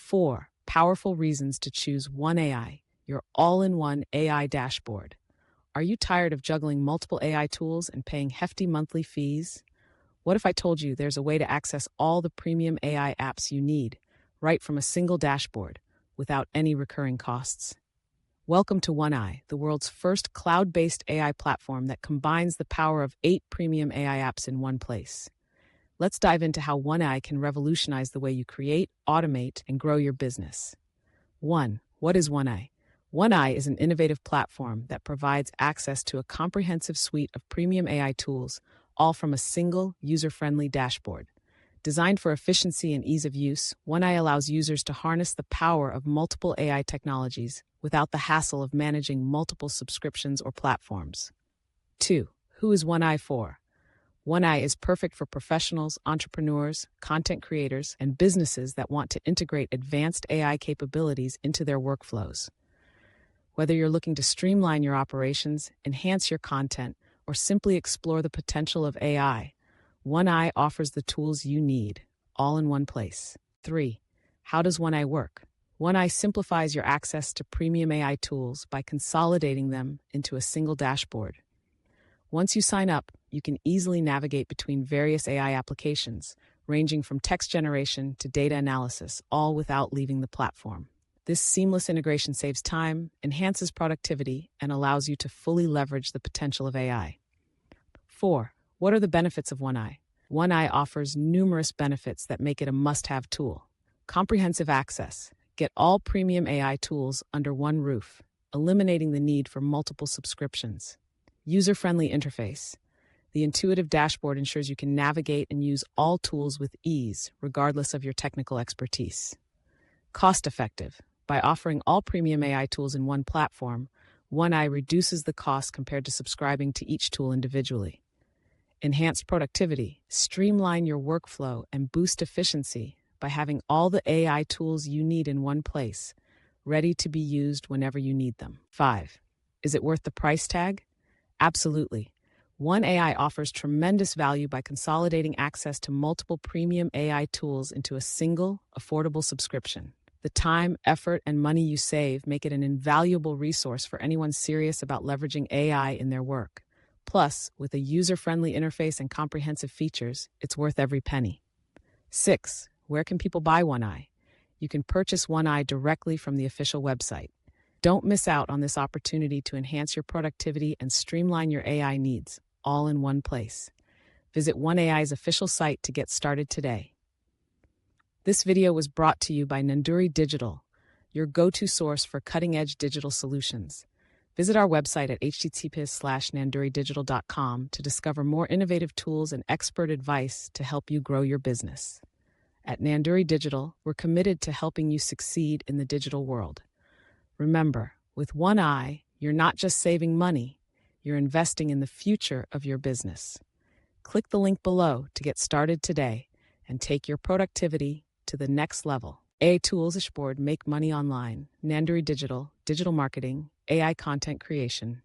4 powerful reasons to choose OneAi, your all-in-one AI dashboard. Are you tired of juggling multiple AI tools and paying hefty monthly fees? What if I told you there's a way to access all the premium AI apps you need, right from a single dashboard, without any recurring costs? Welcome to OneAi, the world's first cloud-based AI platform that combines the power of 8 premium AI apps in one place. Let's dive into how OneAi can revolutionize the way you create, automate, and grow your business. 1. What is OneAi? OneAi is an innovative platform that provides access to a comprehensive suite of premium AI tools, all from a single, user-friendly dashboard. Designed for efficiency and ease of use, OneAi allows users to harness the power of multiple AI technologies without the hassle of managing multiple subscriptions or platforms. 2. Who is OneAi for? OneAi is perfect for professionals, entrepreneurs, content creators, and businesses that want to integrate advanced AI capabilities into their workflows. Whether you're looking to streamline your operations, enhance your content, or simply explore the potential of AI, OneAi offers the tools you need, all in one place. 3. How does OneAi work? OneAi simplifies your access to premium AI tools by consolidating them into a single dashboard. Once you sign up, you can easily navigate between various AI applications, ranging from text generation to data analysis, all without leaving the platform. This seamless integration saves time, enhances productivity, and allows you to fully leverage the potential of AI. 4. What are the benefits of OneAi? OneAi offers numerous benefits that make it a must-have tool. Comprehensive access. Get all premium AI tools under one roof, eliminating the need for multiple subscriptions. User-friendly interface. The intuitive dashboard ensures you can navigate and use all tools with ease, regardless of your technical expertise. Cost-effective. By offering all premium AI tools in one platform, OneAi reduces the cost compared to subscribing to each tool individually. Enhanced productivity. Streamline your workflow and boost efficiency by having all the AI tools you need in one place, ready to be used whenever you need them. 5. Is it worth the price tag? Absolutely. OneAi offers tremendous value by consolidating access to multiple premium AI tools into a single, affordable subscription. The time, effort, and money you save make it an invaluable resource for anyone serious about leveraging AI in their work. Plus, with a user-friendly interface and comprehensive features, it's worth every penny. 6. Where can people buy OneAi? You can purchase OneAi directly from the official website. Don't miss out on this opportunity to enhance your productivity and streamline your AI needs, all in one place. Visit OneAi's official site to get started today. This video was brought to you by Nanduri Digital, your go-to source for cutting-edge digital solutions. Visit our website at https://nanduridigital.com to discover more innovative tools and expert advice to help you grow your business. At Nanduri Digital, we're committed to helping you succeed in the digital world. Remember, with OneAi, you're not just saving money, you're investing in the future of your business. Click the link below to get started today and take your productivity to the next level. AI Tools Dashboard, make money online. Nanduri Digital, digital marketing, AI content creation.